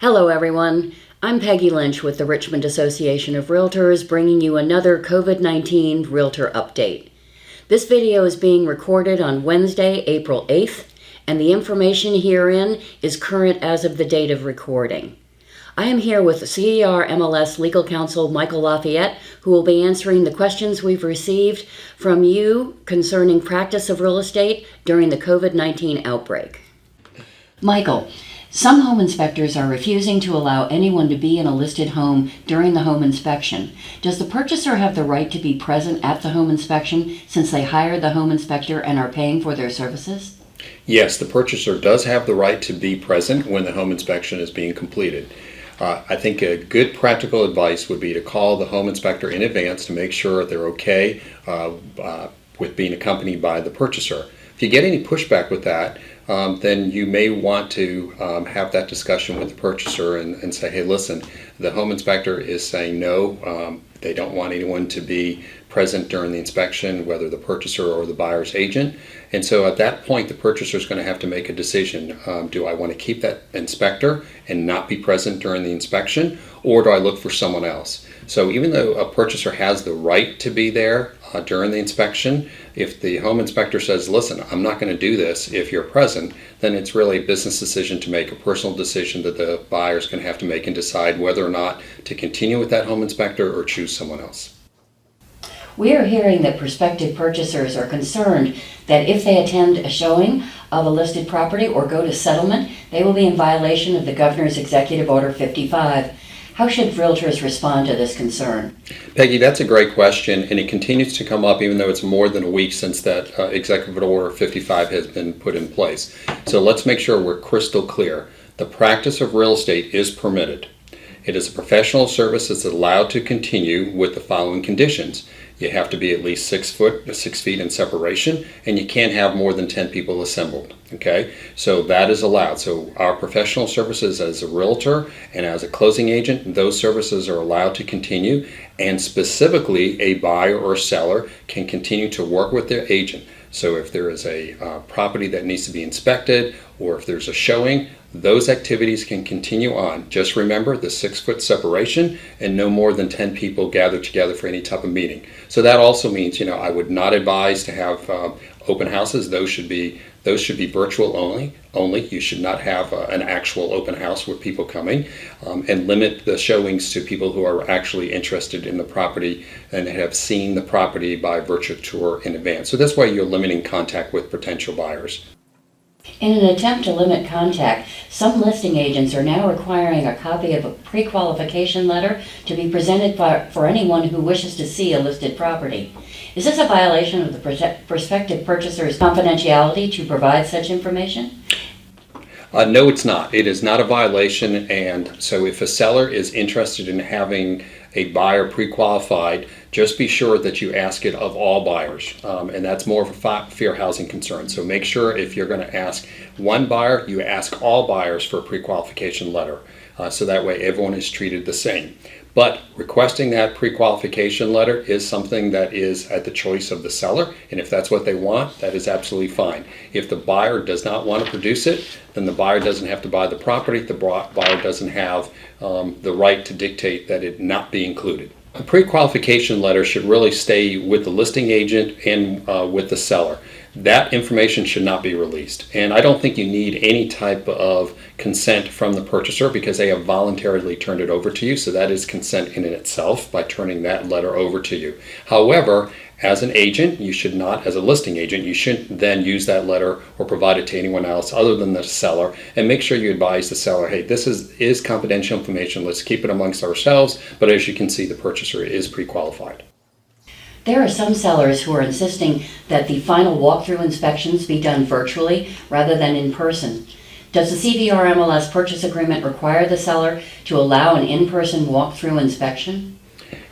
Hello everyone, I'm Peggy Lynch with the Richmond Association of Realtors bringing you another COVID-19 Realtor Update. This video is being recorded on Wednesday, April 8th, and the information herein is current as of the date of recording. I am here with CDR MLS Legal Counsel Michael Lafayette, who will be answering the questions we've received from you concerning practice of real estate during the COVID-19 outbreak. Michael, some home inspectors are refusing to allow anyone to be in a listed home during the home inspection. Does the purchaser have the right to be present at the home inspection since they hired the home inspector and are paying for their services? Yes, the purchaser does have the right to be present when the home inspection is being completed. I think a good practical advice would be to call the home inspector in advance to make sure they're okay with being accompanied by the purchaser. If you get any pushback with that, then you may want to have that discussion with the purchaser and say, hey, listen, the home inspector is saying no, they don't want anyone to be present during the inspection, whether the purchaser or the buyer's agent. And so at that point, the purchaser is going to have to make a decision. Do I want to keep that inspector and not be present during the inspection, or do I look for someone else? So even though a purchaser has the right to be there during the inspection, if the home inspector says, listen, I'm not going to do this if you're present, then it's really a business decision to make, a personal decision that the buyer is going to have to make and decide whether or not to continue with that home inspector or choose someone else. We are hearing that prospective purchasers are concerned that if they attend a showing of a listed property or go to settlement, they will be in violation of the Governor's Executive Order 55. How should realtors respond to this concern? Peggy, that's a great question, and it continues to come up even though it's more than a week since that Executive Order 55 has been put in place. So let's make sure we're crystal clear. The practice of real estate is permitted. It is a professional service that's allowed to continue with the following conditions. You have to be at least 6 feet in separation, and you can't have more than 10 people assembled. Okay, so that is allowed. So our professional services as a realtor and as a closing agent, those services are allowed to continue, and specifically a buyer or seller can continue to work with their agent. So if there is a property that needs to be inspected, or if there's a showing, those activities can continue on. Just remember the 6 foot separation and no more than 10 people gathered together for any type of meeting. So that also means, I would not advise to have open houses. Those should be virtual only. You should not have an actual open house with people coming, and limit the showings to people who are actually interested in the property and have seen the property by virtual tour in advance. So this way you're limiting contact with potential buyers. In an attempt to limit contact, some listing agents are now requiring a copy of a pre-qualification letter to be presented for anyone who wishes to see a listed property. Is this a violation of the prospective purchaser's confidentiality to provide such information? No, it's not. It is not a violation, and so if a seller is interested in having a buyer pre-qualified, just be sure that you ask it of all buyers, and that's more of a fair housing concern. So make sure if you're going to ask one buyer, you ask all buyers for a pre-qualification letter, so that way everyone is treated the same. But requesting that pre-qualification letter is something that is at the choice of the seller, and if that's what they want, that is absolutely fine. If the buyer does not want to produce it, then the buyer doesn't have to buy the property. The buyer doesn't have the right to dictate that it not be included. A pre-qualification letter should really stay with the listing agent and with the seller. That information should not be released. And I don't think you need any type of consent from the purchaser because they have voluntarily turned it over to you. So that is consent in itself by turning that letter over to you. However, as an agent, you should not, as a listing agent, you shouldn't then use that letter or provide it to anyone else other than the seller. And make sure you advise the seller, hey, this is confidential information. Let's keep it amongst ourselves. But as you can see, the purchaser is pre-qualified. There are some sellers who are insisting that the final walkthrough inspections be done virtually rather than in person. Does the CVR MLS purchase agreement require the seller to allow an in-person walkthrough inspection?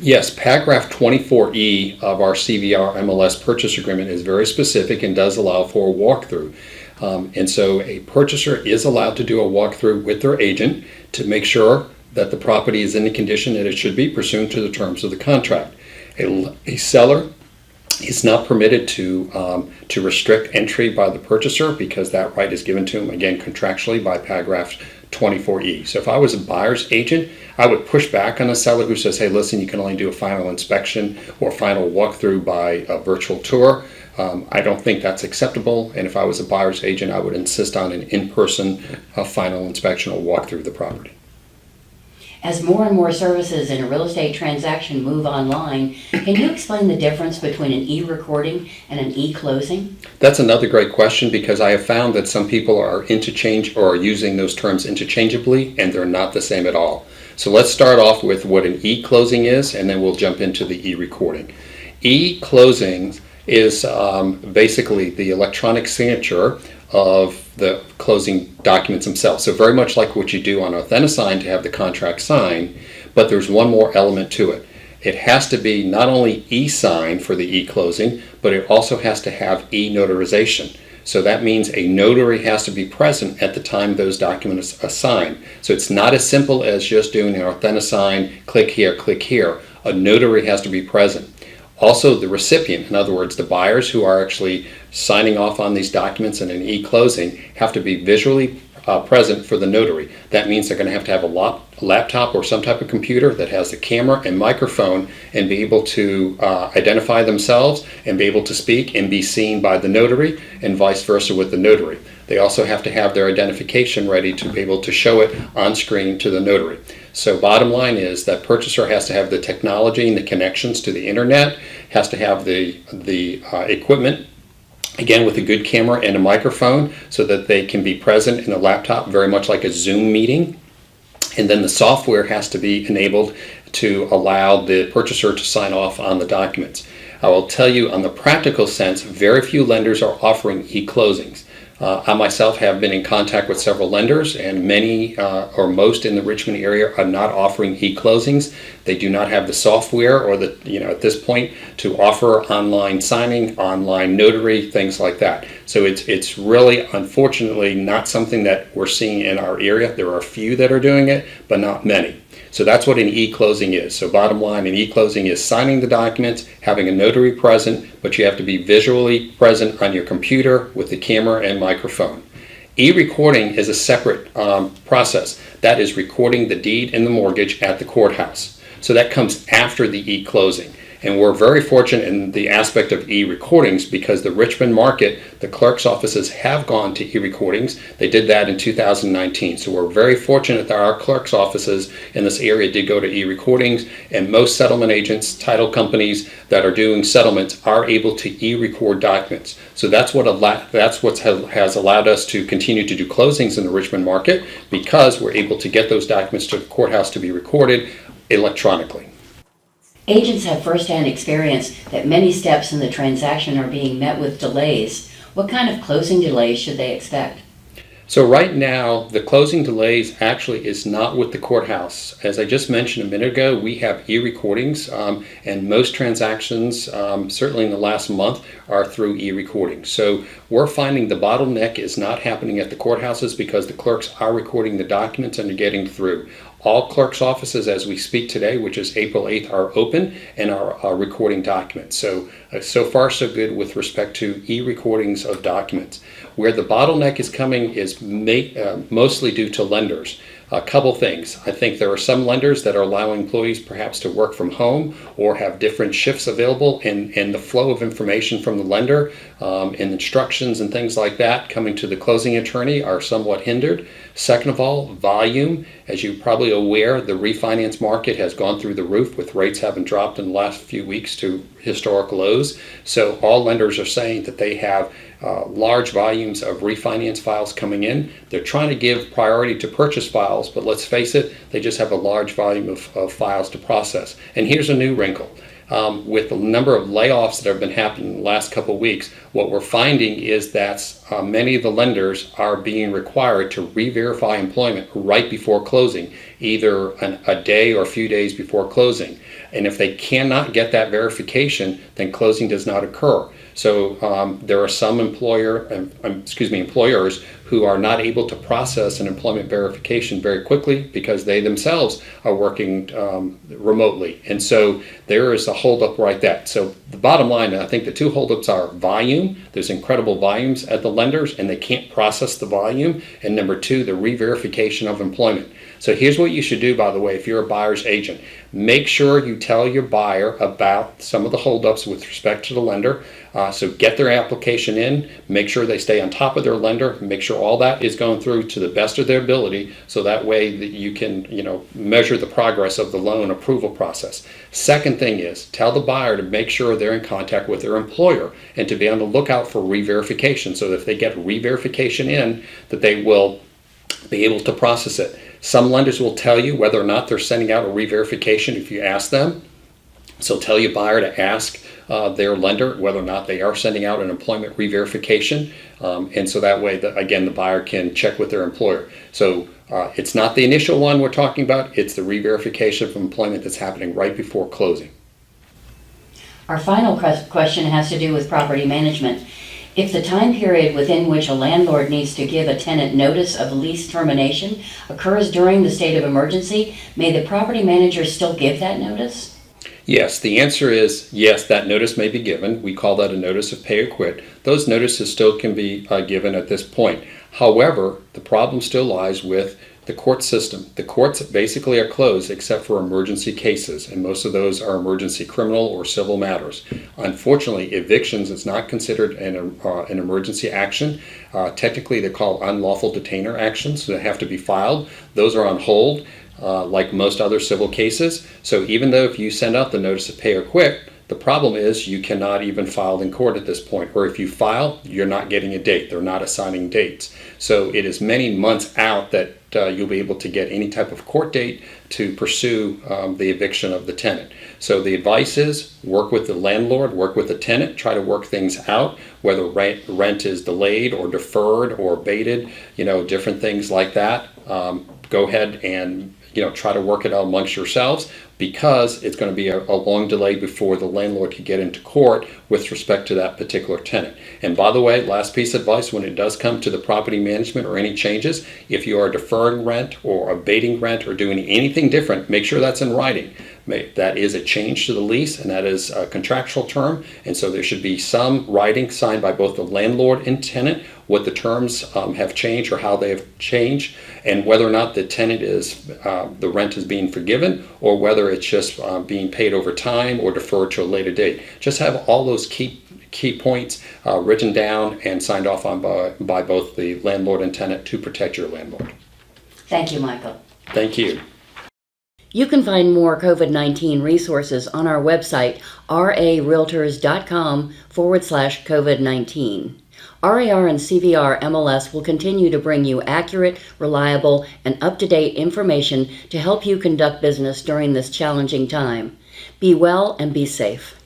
Yes, paragraph 24E of our CVR MLS purchase agreement is very specific and does allow for a walkthrough. And so a purchaser is allowed to do a walkthrough with their agent to make sure that the property is in the condition that it should be pursuant to the terms of the contract. A seller is not permitted to restrict entry by the purchaser because that right is given to him, again, contractually by paragraph 24E. So if I was a buyer's agent, I would push back on a seller who says, hey, listen, you can only do a final inspection or final walkthrough by a virtual tour. I don't think that's acceptable. And if I was a buyer's agent, I would insist on an in-person final inspection or walkthrough of the property. As more and more services in a real estate transaction move online, can you explain the difference between an e-recording and an e-closing? That's another great question, because I have found that some people are using those terms interchangeably, and they're not the same at all. So let's start off with what an e-closing is, and then we'll jump into the e-recording. E-closing is basically the electronic signature of the closing documents themselves. So very much like what you do on AuthentiSign to have the contract signed, but there's one more element to it. It has to be not only e-sign for the e-closing, but it also has to have e-notarization. So that means a notary has to be present at the time those documents are signed. So it's not as simple as just doing an AuthentiSign, click here, click here. A notary has to be present. Also, the recipient, in other words, the buyers who are actually signing off on these documents in an e-closing, have to be visually present for the notary. That means they're going to have a laptop or some type of computer that has a camera and microphone, and be able to identify themselves and be able to speak and be seen by the notary, and vice versa with the notary. They also have to have their identification ready to be able to show it on screen to the notary. So bottom line is that purchaser has to have the technology and the connections to the internet, has to have the equipment, again with a good camera and a microphone, so that they can be present in a laptop, very much like a Zoom meeting. And then the software has to be enabled to allow the purchaser to sign off on the documents. I will tell you, on the practical sense, very few lenders are offering e-closings. I myself have been in contact with several lenders, and many or most in the Richmond area are not offering e-closings. They do not have the software or at this point to offer online signing, online notary, things like that. So it's really, unfortunately, not something that we're seeing in our area. There are a few that are doing it, but not many. So that's what an e-closing is. So bottom line, an e-closing is signing the documents, having a notary present, but you have to be visually present on your computer with the camera and microphone. E-recording is a separate process. That is recording the deed and the mortgage at the courthouse. So that comes after the e-closing. And we're very fortunate in the aspect of e-recordings, because the Richmond market, the clerk's offices have gone to e-recordings. They did that in 2019. So we're very fortunate that our clerk's offices in this area did go to e-recordings, and most settlement agents, title companies that are doing settlements are able to e-record documents. So that's what has allowed us to continue to do closings in the Richmond market, because we're able to get those documents to the courthouse to be recorded electronically. Agents have firsthand experience that many steps in the transaction are being met with delays. What kind of closing delays should they expect? So right now, the closing delays actually is not with the courthouse. As I just mentioned a minute ago, we have e-recordings, and most transactions, certainly in the last month, are through e-recordings. So we're finding the bottleneck is not happening at the courthouses, because the clerks are recording the documents and are getting through. All clerks' offices, as we speak today, which is April 8th, are open and are recording documents. So far so good with respect to e-recordings of documents. Where the bottleneck is coming is mostly due to lenders. A couple things. I think there are some lenders that are allowing employees perhaps to work from home or have different shifts available, and the flow of information from the lender and instructions and things like that coming to the closing attorney are somewhat hindered. Second of all, volume. As you're probably aware, the refinance market has gone through the roof, with rates having dropped in the last few weeks to historic lows. So all lenders are saying that they have large volumes of refinance files coming in. They're trying to give priority to purchase files, but let's face it, they just have a large volume of files to process. And here's a new wrinkle. With the number of layoffs that have been happening in the last couple of weeks, what we're finding is that many of the lenders are being required to re-verify employment right before closing, either a day or a few days before closing. And if they cannot get that verification, then closing does not occur. So there are some employers who are not able to process an employment verification very quickly, because they themselves are working remotely. And so there is holdup right there. So the bottom line, I think the two holdups are volume. There's incredible volumes at the lenders and they can't process the volume. And number two, the re-verification of employment. So here's what you should do, by the way, if you're a buyer's agent. Make sure you tell your buyer about some of the holdups with respect to the lender. So get their application in, make sure they stay on top of their lender, make sure all that is going through to the best of their ability, so that way that you can, measure the progress of the loan approval process. Second thing is, tell the buyer to make sure they're in contact with their employer and to be on the lookout for re-verification, so that if they get re-verification in, that they will be able to process it. Some lenders will tell you whether or not they're sending out a re-verification if you ask them. So tell your buyer to ask their lender whether or not they are sending out an employment re-verification. And so that way, again, the buyer can check with their employer. So it's not the initial one we're talking about, it's the re-verification of employment that's happening right before closing. Our final question has to do with property management. If the time period within which a landlord needs to give a tenant notice of lease termination occurs during the state of emergency, may the property manager still give that notice? Yes, the answer is yes, that notice may be given. We call that a notice of pay or quit. Those notices still can be given at this point. However, the problem still lies with the court system. The courts basically are closed except for emergency cases, and most of those are emergency criminal or civil matters. Unfortunately, evictions is not considered an emergency action. Technically, they're called unlawful detainer actions, so they have to be filed. Those are on hold, like most other civil cases. So even though if you send out the notice of pay or quit, the problem is you cannot even file in court at this point, or if you file, you're not getting a date. They're not assigning dates. So it is many months out that you'll be able to get any type of court date to pursue the eviction of the tenant. So the advice is work with the landlord, work with the tenant, try to work things out, whether rent is delayed or deferred or abated, different things like that. Go ahead and try to work it out amongst yourselves, because it's going to be a long delay before the landlord can get into court with respect to that particular tenant. And by the way, last piece of advice, when it does come to the property management or any changes, if you are deferring rent or abating rent or doing anything different, make sure that's in writing. That is a change to the lease, and that is a contractual term, and so there should be some writing signed by both the landlord and tenant what the terms have changed or how they have changed, and whether or not the tenant is the rent is being forgiven, or whether it's just being paid over time or deferred to a later date. Just have all those key points written down and signed off on by both the landlord and tenant to protect your landlord. Thank you, Michael. Thank you. You can find more COVID-19 resources on our website, rarealtors.com/COVID-19. RAR and CVR MLS will continue to bring you accurate, reliable, and up-to-date information to help you conduct business during this challenging time. Be well and be safe.